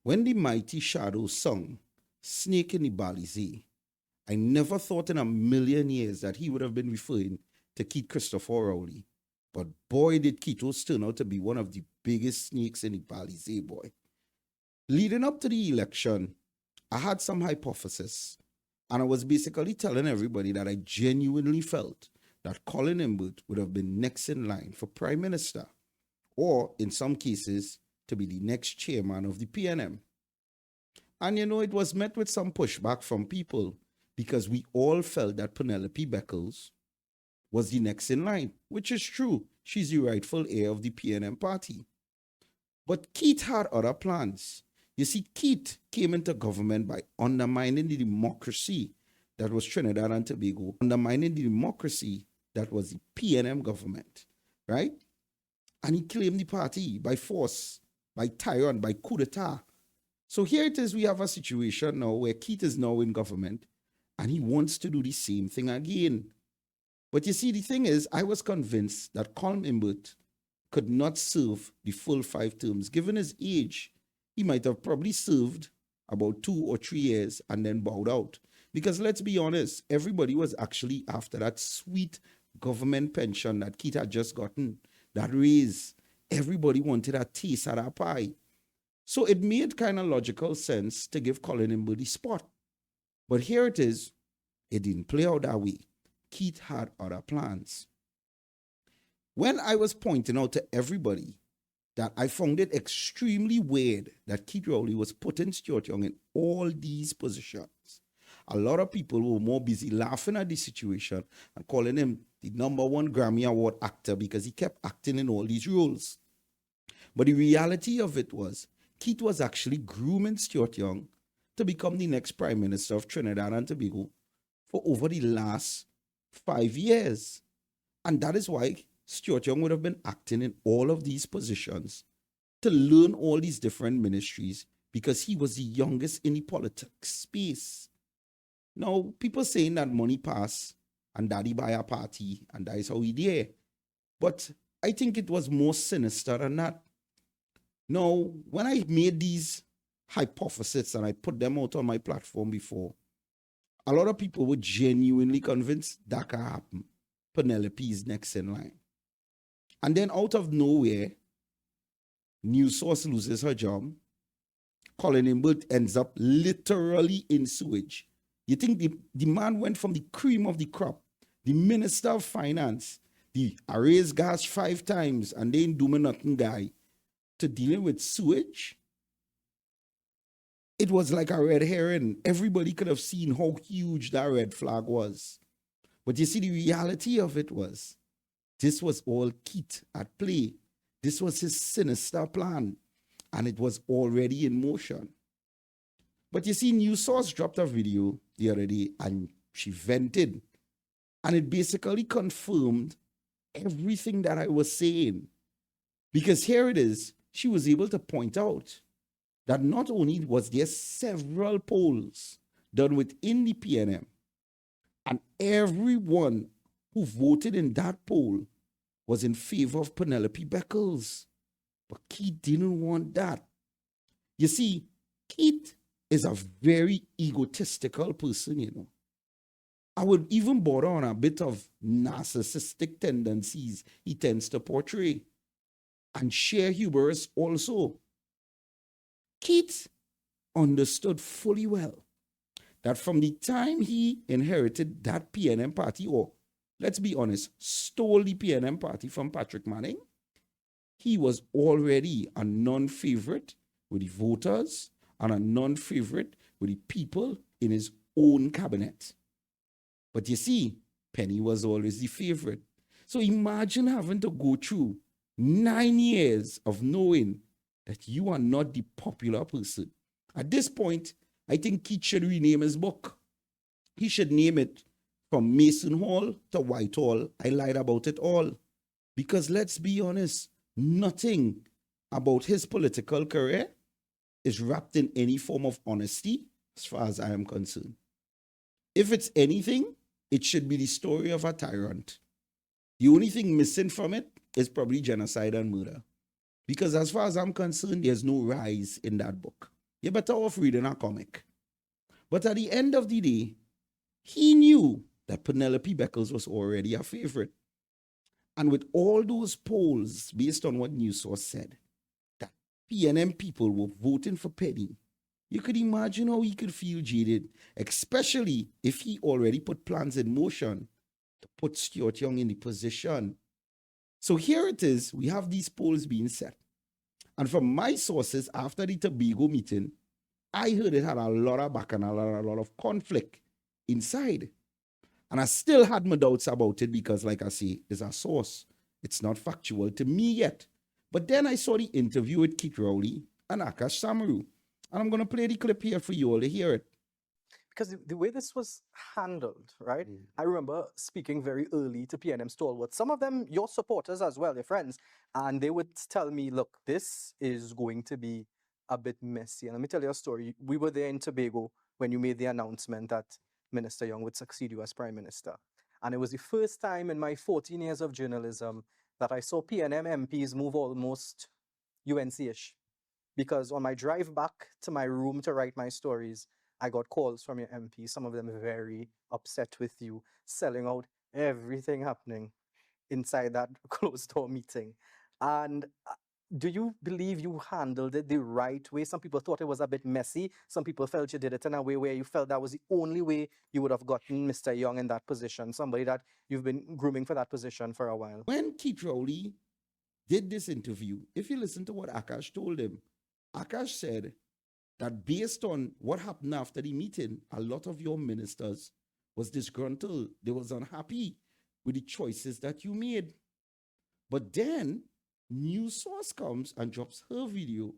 When the mighty shadow sung Snake in the Balizier, I never thought in a million years that he would have been referring to Keith Christopher Rowley. But boy, did Keithos turn out to be one of the biggest snakes in the Balizier, boy. Leading up to the election, I had some hypothesis, and I was basically telling everybody that I genuinely felt that Colin Imbert would have been next in line for Prime Minister, or in some cases, to be the next chairman of the PNM. And it was met with some pushback from people because we all felt that Penelope Beckles was the next in line, which is true. She's the rightful heir of the PNM party. But Keith had other plans. You see, Keith came into government by undermining the democracy that was Trinidad and Tobago, undermining the democracy that was the PNM government, right? And he claimed the party by force, by tyrant, by coup d'etat. So here it is, we have a situation now where Keith is now in government and he wants to do the same thing again. But you see, the thing is, I was convinced that Colin Imbert could not serve the full 5 terms. Given his age, he might have probably served about 2 or 3 years and then bowed out. Because let's be honest, everybody was actually after that sweet government pension that Keith had just gotten, that raise. Everybody wanted a taste of that pie. So it made kind of logical sense to give Colin Imbert the spot. But here it is, it didn't play out that way. Keith had other plans. When I was pointing out to everybody that I found it extremely weird that Keith Rowley was putting Stuart Young in all these positions, a lot of people were more busy laughing at the situation and calling him the #1 Grammy Award actor because he kept acting in all these roles. But the reality of it was, Keith was actually grooming Stuart Young to become the next Prime Minister of Trinidad and Tobago for over the last 5 years. And that is why Stuart Young would have been acting in all of these positions to learn all these different ministries because he was the youngest in the politics space. Now, people saying that money pass and daddy buy a party and that is how he did. But I think it was more sinister than that. Now, when I made these hypotheses and I put them out on my platform before, a lot of people were genuinely convinced that can happen. Penelope is next in line. And then out of nowhere, news source loses her job. Colin Imbert ends up literally in sewage. You think the man went from the cream of the crop, the Minister of Finance, the raised gas 5 times and they ain't doing nothing guy, to dealing with sewage? It was like a red herring. Everybody could have seen how huge that red flag was. But you see, the reality of it was, this was all Keith at play. This was his sinister plan, and it was already in motion. But you see, News Source dropped a video the other day, and she vented. And it basically confirmed everything that I was saying. Because here it is, she was able to point out that not only was there several polls done within the PNM, and everyone who voted in that poll was in favor of Penelope Beckles. But Keith didn't want that. You see, Keith is a very egotistical person, I would even border on a bit of narcissistic tendencies he tends to portray. And sheer hubris also. Keith understood fully well that from the time he inherited that PNM party, or let's be honest, stole the PNM party from Patrick Manning, he was already a non-favorite with the voters and a non-favorite with the people in his own cabinet. But you see, Penny was always the favorite. So imagine having to go through 9 years of knowing that you are not the popular person. At this point, I think Keith should rename his book. He should name it From Mason Hall to Whitehall. I lied about it all. Because let's be honest, nothing about his political career is wrapped in any form of honesty as far as I am concerned. If it's anything, it should be the story of a tyrant. The only thing missing from it is probably genocide and murder. Because as far as I'm concerned, there's no rise in that book. you're better off reading a comic. But at the end of the day, he knew that Penelope Beckles was already a favorite. And with all those polls, based on what News Source said, that PNM people were voting for Penny, you could imagine how he could feel jaded, especially if he already put plans in motion to put Stuart Young in the position. So here it is, we have these polls being set. And from my sources, after the Tobago meeting, I heard it had a lot of bacchanal, a lot of conflict inside. And I still had my doubts about it because, like I say, there's a source. It's not factual to me yet. But then I saw the interview with Keith Rowley and Akash Samaru. And I'm going to play the clip here for you all to hear it. Because the way this was handled, right? I remember speaking very early to PNM stalwarts, some of them your supporters as well, your friends, and they would tell me, look, this is going to be a bit messy. And let me tell you a story. We were there in Tobago when you made the announcement that Minister Young would succeed you as Prime Minister. And it was the first time in my 14 years of journalism that I saw PNM MPs move almost UNC-ish. Because on my drive back to my room to write my stories, I got calls from your MPs, some of them very upset with you, selling out everything happening inside that closed-door meeting. And do you believe you handled it the right way? Some people thought it was a bit messy. Some people felt you did it in a way where you felt that was the only way you would have gotten Mr. Young in that position, somebody that you've been grooming for that position for a while. When Keith Rowley did this interview, if you listen to what Akash told him, Akash said that based on what happened after the meeting, a lot of your ministers was disgruntled. They was unhappy with the choices that you made. But then News Source comes and drops her video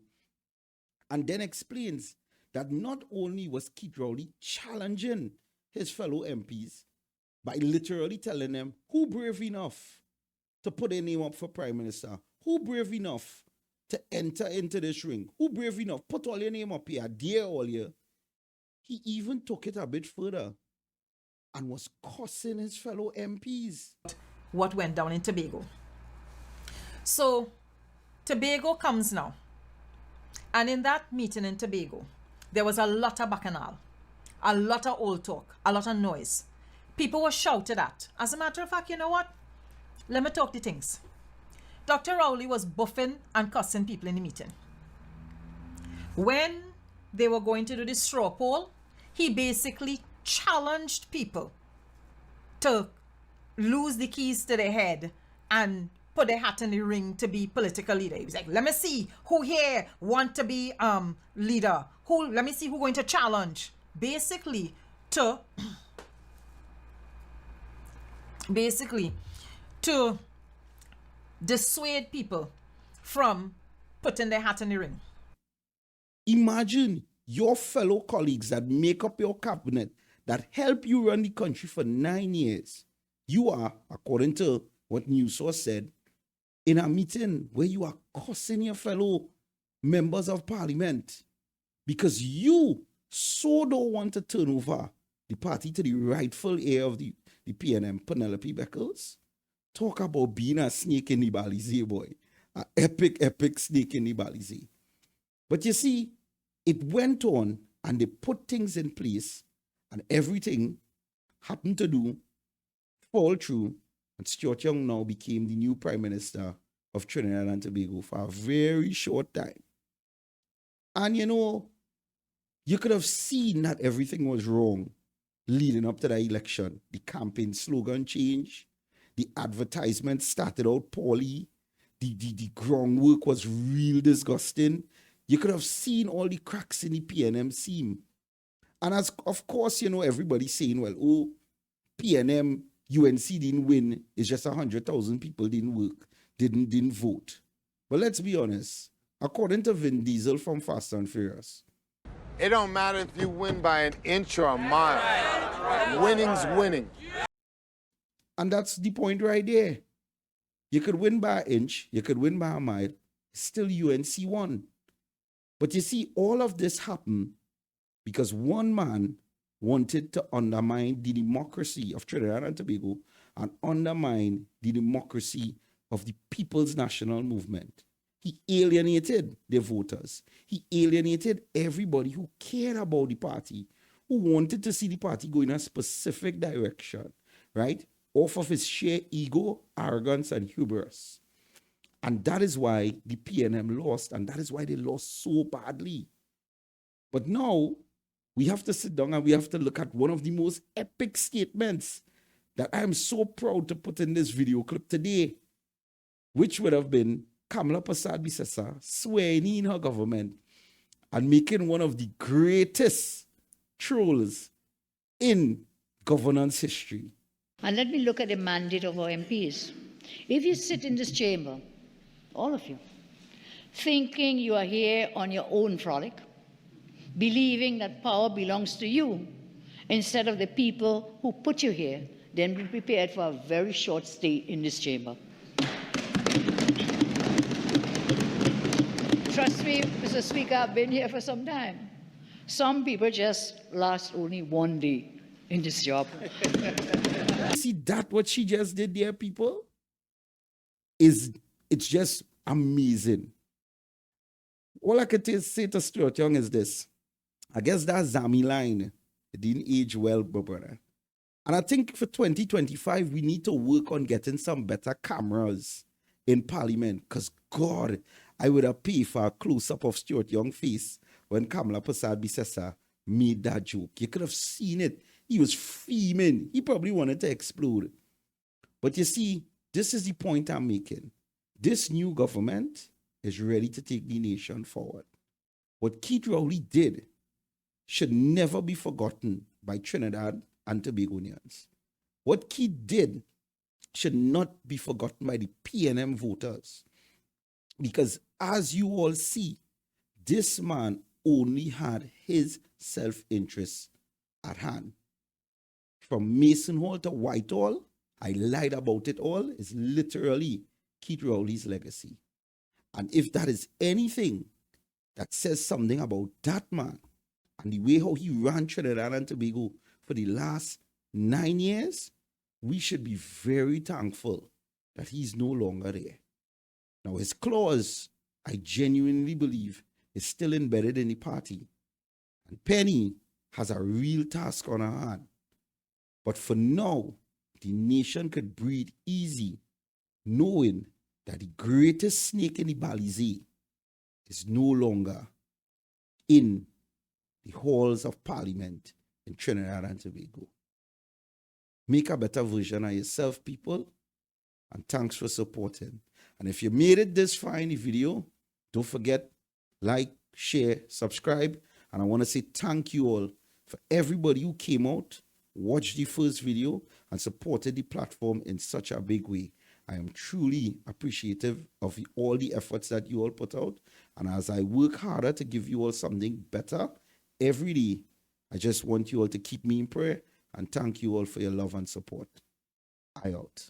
and then explains that not only was Keith Rowley challenging his fellow MPs by literally telling them who brave enough to put their name up for Prime Minister, who brave enough to enter into this ring, who brave enough, put all your name up here, dare all here. He even took it a bit further and was cussing his fellow MPs. What went down in Tobago. So Tobago comes now. And in that meeting in Tobago, there was a lot of bacchanal, a lot of old talk, a lot of noise. People were shouted at. As a matter of fact, you know what? Let me talk the things. Dr. Rowley was buffing and cussing people in the meeting. When they were going to do the straw poll, he basically challenged people to lose the keys to their head and put their hat in the ring to be political leader. He was like, let me see who here want to be leader. Let me see who going to challenge. Basically to dissuade people from putting their hat in the ring. Imagine your fellow colleagues that make up your cabinet, that help you run the country for 9 years. You are, according to what News Source said, in a meeting where you are cussing your fellow members of parliament because you so don't want to turn over the party to the rightful heir of the PNM, Penelope Beckles. Talk about being a snake in the balizier, boy. An epic snake in the balizier. But you see, it went on and they put things in place and everything happened to fall through. And Stuart Young now became the new Prime Minister of Trinidad and Tobago for a very short time. And you know, you could have seen that everything was wrong leading up to the election. The campaign slogan changed. The advertisement started out poorly. The groundwork was real disgusting. You could have seen all the cracks in the PNM seam. And as of course, you know, everybody's saying, well, oh, PNM, UNC didn't win. It's just 100,000 people didn't work, didn't vote. But let's be honest. According to Vin Diesel from Fast and Furious, it don't matter if you win by an inch or a mile. Winning's winning. And that's the point right there. You could win by an inch, you could win by a mile, still UNC won. But you see, all of this happened because one man wanted to undermine the democracy of Trinidad and Tobago and undermine the democracy of the People's National Movement. He alienated their voters. He alienated everybody who cared about the party, who wanted to see the party go in a specific direction, right? Off of his sheer ego, arrogance, and hubris. And that is why the PNM lost, and that is why they lost so badly. But now, we have to sit down and we have to look at one of the most epic statements that I am so proud to put in this video clip today, which would have been Kamla Prasad Bisa swearing in her government and making one of the greatest trolls in governance history. And let me look at the mandate of our MPs. If you sit in this chamber, all of you, thinking you are here on your own frolic, believing that power belongs to you instead of the people who put you here, then be prepared for a very short stay in this chamber. Trust me, Mr. Speaker, I've been here for some time. Some people just last only one day in this job. See that what she just did there, people? It's just amazing. All I can say to Stuart Young is this. I guess that Zami line, it didn't age well, brother. And I think for 2025, we need to work on getting some better cameras in Parliament. Because, God, I would have paid for a close-up of Stuart Young's face when Kamla Prasad Bisa made that joke. You could have seen it. He was fuming. He probably wanted to explode. But you see, this is the point I'm making. This new government is ready to take the nation forward. What Keith Rowley did should never be forgotten by Trinidad and Tobagonians. What Keith did should not be forgotten by the PNM voters. Because as you all see, this man only had his self-interest at hand. From Mason Hall to Whitehall, I lied about it all, is literally Keith Rowley's legacy. And if that is anything that says something about that man and the way how he ran Trinidad and Tobago for the last 9 years, we should be very thankful that he's no longer there. Now, his clause, I genuinely believe, is still embedded in the party. And Penny has a real task on her hand. But for now, the nation could breathe easy, knowing that the greatest snake in the Balizier is no longer in the halls of Parliament in Trinidad and Tobago. Make a better version of yourself, people, and thanks for supporting. And if you made it this far in the video, don't forget, like, share, subscribe. And I want to say thank you all for everybody who came out, watched the first video, and supported the platform in such a big way. I am truly appreciative of all the efforts that you all put out. And as I work harder to give you all something better every day, I just want you all to keep me in prayer and thank you all for your love and support. I out.